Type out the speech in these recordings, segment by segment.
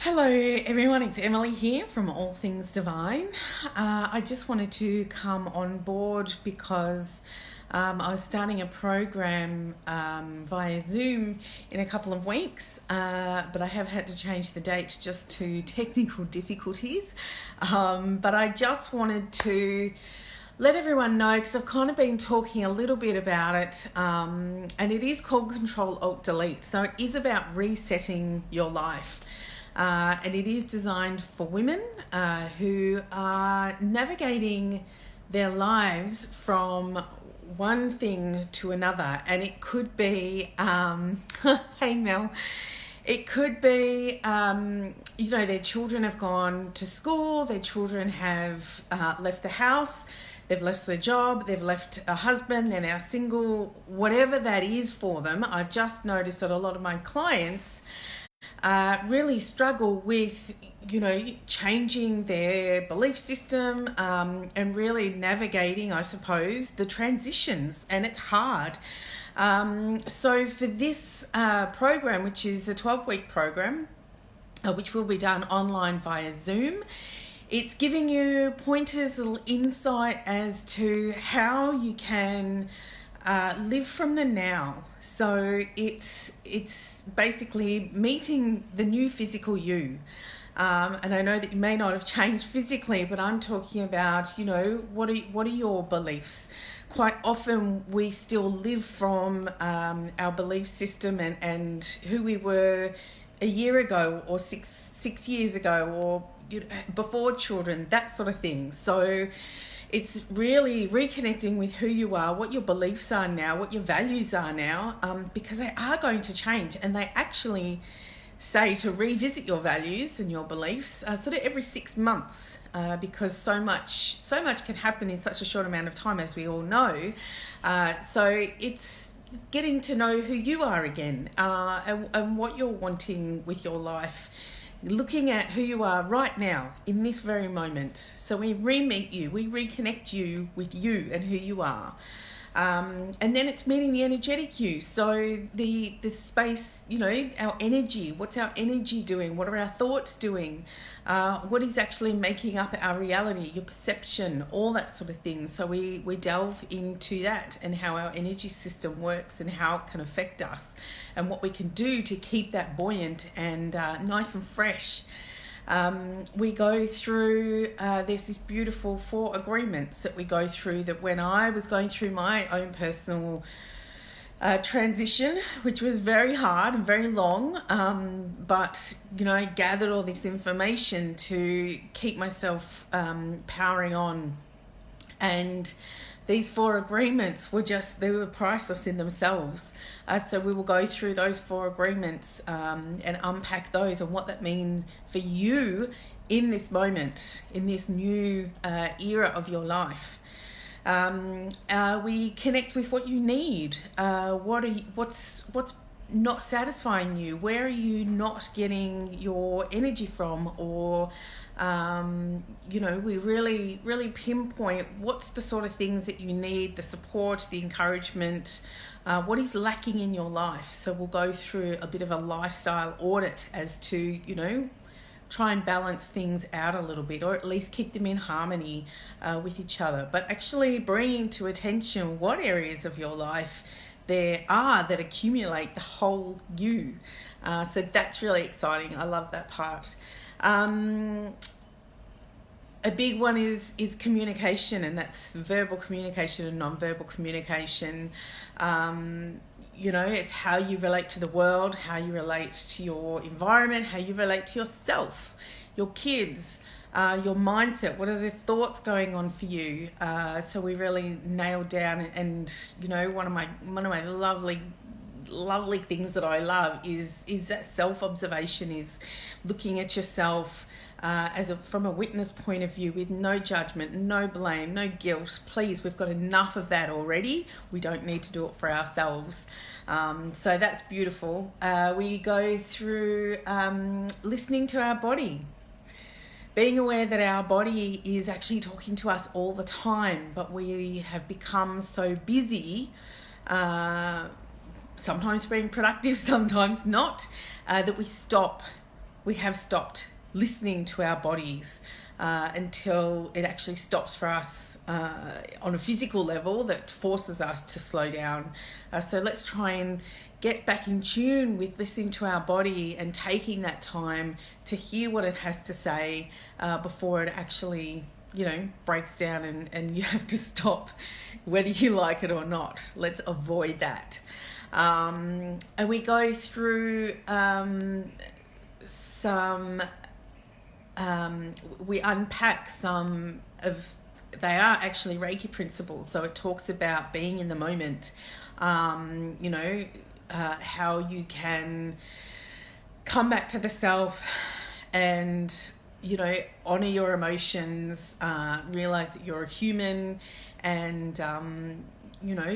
Hello everyone, it's Emily here from All Things Divine. I just wanted to come on board because I was starting a program via Zoom in a couple of weeks, but I have had to change the date just to technical difficulties. But I just wanted to let everyone know, because I've kind of been talking a little bit about it, and it is called Control Alt Delete. So it is about resetting your life. And it is designed for women who are navigating their lives from one thing to another. And it could be, hey Mel, it could be, their children have gone to school, their children have left the house, they've left their job, they've left a husband, they're now single, whatever that is for them. I've just noticed that a lot of my clients really struggle with, changing their belief system and really navigating, I suppose, the transitions, and it's hard. So for this program, which is a 12-week program, which will be done online via Zoom, it's giving you pointers, a little insight as to how you can live from the now. So it's basically meeting the new physical you. And I know that you may not have changed physically, but I'm talking about, what are your beliefs? Quite often we still live from our belief system and who we were a year ago or six years ago, or before children, that sort of thing. So it's really reconnecting with who you are, what your beliefs are now, what your values are now, because they are going to change. And they actually say to revisit your values and your beliefs sort of every 6 months, because so much can happen in such a short amount of time, as we all know. So it's getting to know who you are again, and what you're wanting with your life. Looking at who you are right now in this very moment. So we re-meet you, we reconnect you with you and who you are. And then it's meeting the energetic you. So the space, our energy, what's our energy doing? What are our thoughts doing? What is actually making up our reality, your perception, all that sort of thing. So we delve into that and how our energy system works and how it can affect us, and what we can do to keep that buoyant and nice and fresh. We go through, there's this beautiful 4 agreements that we go through, that when I was going through my own personal transition, which was very hard and very long, but I gathered all this information to keep myself powering on. And these 4 agreements they were priceless in themselves. So we will go through those 4 agreements and unpack those and what that means for you in this moment, in this new era of your life. We connect with what you need. What's not satisfying you? Where are you not getting your energy from? Or we really pinpoint what's the sort of things that you need, the support, the encouragement, what is lacking in your life. So we'll go through a bit of a lifestyle audit as to, try and balance things out a little bit, or at least keep them in harmony with each other. But actually bringing to attention what areas of your life there are that accumulate the whole you. So that's really exciting. I love that part. A big one is communication, and that's verbal communication and non-verbal communication. It's how you relate to the world, how you relate to your environment, how you relate to yourself, your kids, your mindset. What are the thoughts going on for you? So we really nail down, and one of my lovely things that I love is that self-observation, is looking at yourself from a witness point of view, with no judgment, no blame, no guilt. Please, we've got enough of that already. We don't need to do it for ourselves. So that's beautiful. We go through listening to our body, being aware that our body is actually talking to us all the time, but we have become so busy, sometimes being productive, sometimes not, that we stop we have stopped listening to our bodies until it actually stops for us on a physical level that forces us to slow down. So let's try and get back in tune with listening to our body and taking that time to hear what it has to say before it actually, breaks down and you have to stop whether you like it or not. Let's avoid that. And we go through we unpack some of, they are actually Reiki principles. So it talks about being in the moment, how you can come back to the self and, honor your emotions, realize that you're a human and,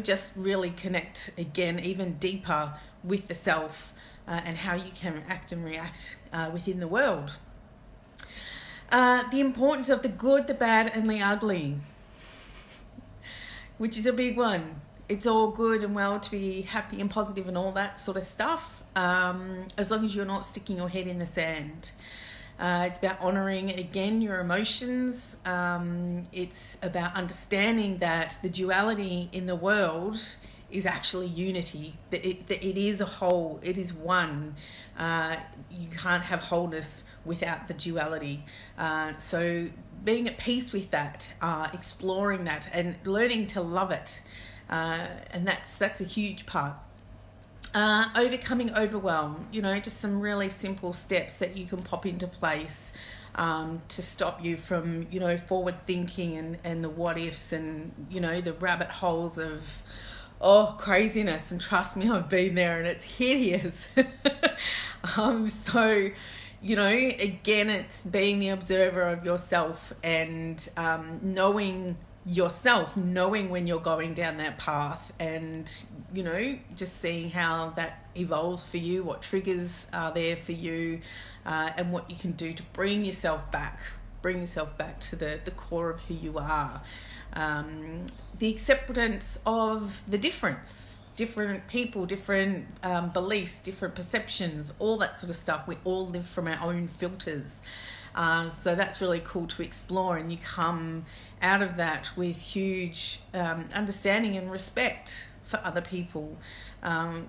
just really connect again, even deeper with the self and how you can act and react within the world. The importance of the good, the bad, and the ugly, which is a big one. It's all good and well to be happy and positive and all that sort of stuff, as long as you're not sticking your head in the sand. It's about honouring, again, your emotions. It's about understanding that the duality in the world is actually unity, that it is a whole, it is one. You can't have wholeness without the duality. So being at peace with that, exploring that and learning to love it. And that's a huge part. Overcoming overwhelm, just some really simple steps that you can pop into place to stop you from, forward thinking and the what ifs and, the rabbit holes of, craziness. And trust me, I've been there and it's hideous. So, again, it's being the observer of yourself and knowing yourself, knowing when you're going down that path and, just seeing how that evolves for you, what triggers are there for you, and what you can do to bring yourself back to the core of who you are. The acceptance of the different people, different beliefs, different perceptions, all that sort of stuff. We all live from our own filters. So that's really cool to explore, and you come out of that with huge understanding and respect for other people,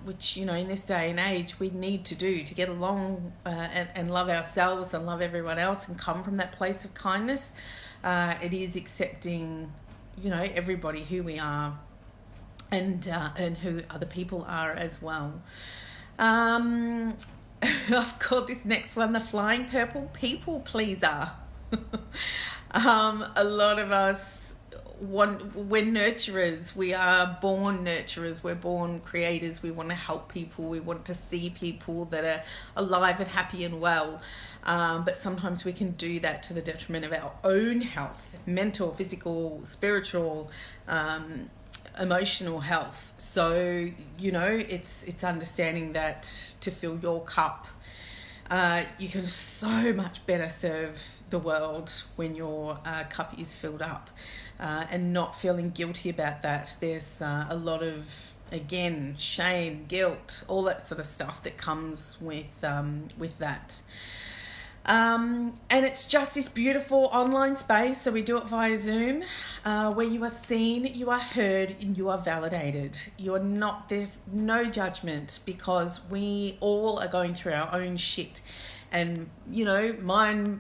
which, in this day and age we need to do to get along and love ourselves and love everyone else and come from that place of kindness. It is accepting, everybody who we are and who other people are as well. I've called this next one the flying purple people pleaser. A lot of us we're nurturers. We are born nurturers. We're born creators. We want to help people. We want to see people that are alive and happy and well. But sometimes we can do that to the detriment of our own health, mental, physical, spiritual, emotional health. So, it's understanding that to fill your cup, you can so much better serve the world when your cup is filled up, and not feeling guilty about that. There's a lot of, again, shame, guilt, all that sort of stuff that comes with that. And it's just this beautiful online space. So we do it via Zoom, where you are seen, you are heard, and you are validated. There's no judgment, because we all are going through our own shit. And, mine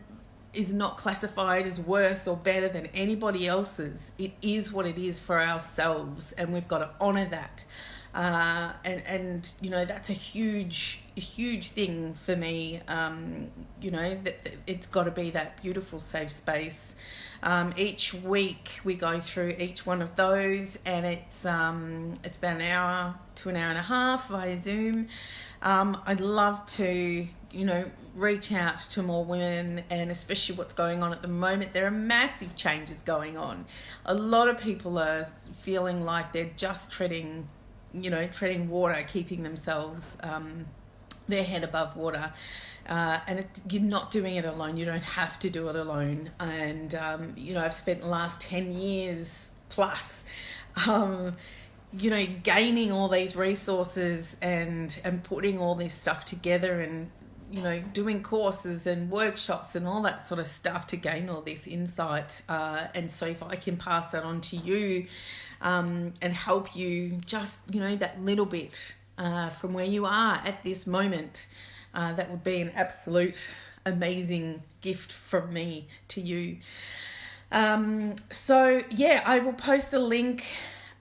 is not classified as worse or better than anybody else's. It is what it is for ourselves, and we've got to honour that. And that's a huge thing for me. That it's got to be that beautiful safe space. Each week we go through each one of those, and it's about an hour to an hour and a half via Zoom. I'd love to reach out to more women, and especially what's going on at the moment. There are massive changes going on. A lot of people are feeling like they're just treading water, keeping themselves, their head above water. And you're not doing it alone. You don't have to do it alone. And, I've spent the last 10 years plus, gaining all these resources and putting all this stuff together and, doing courses and workshops and all that sort of stuff to gain all this insight. And so if I can pass that on to you and help you just, that little bit from where you are at this moment, that would be an absolute amazing gift from me to you. So yeah, I will post a link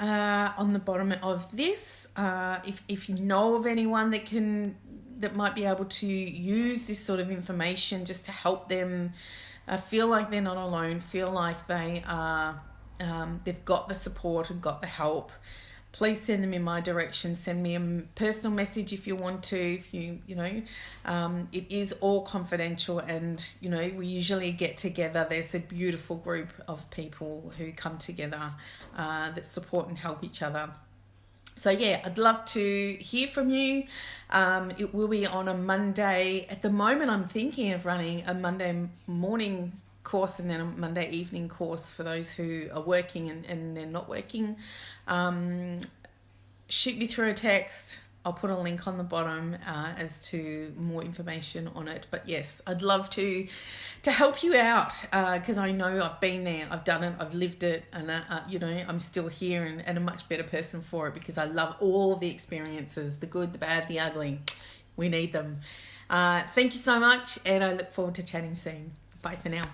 on the bottom of this. If you know of anyone that might be able to use this sort of information just to help them feel like they're not alone, feel like they are they've got the support and got the help, please send them in my direction. Send me a personal message if you want to. If it is all confidential, and we usually get together. There's a beautiful group of people who come together that support and help each other. So yeah, I'd love to hear from you. It will be on a Monday. At the moment, I'm thinking of running a Monday morning course and then a Monday evening course for those who are working and they're not working. Shoot me through a text. I'll put a link on the bottom as to more information on it. But yes, I'd love to help you out because I know I've been there, I've done it, I've lived it, and I'm still here and a much better person for it because I love all the experiences, the good, the bad, the ugly. We need them. Thank you so much, and I look forward to chatting soon. Bye for now.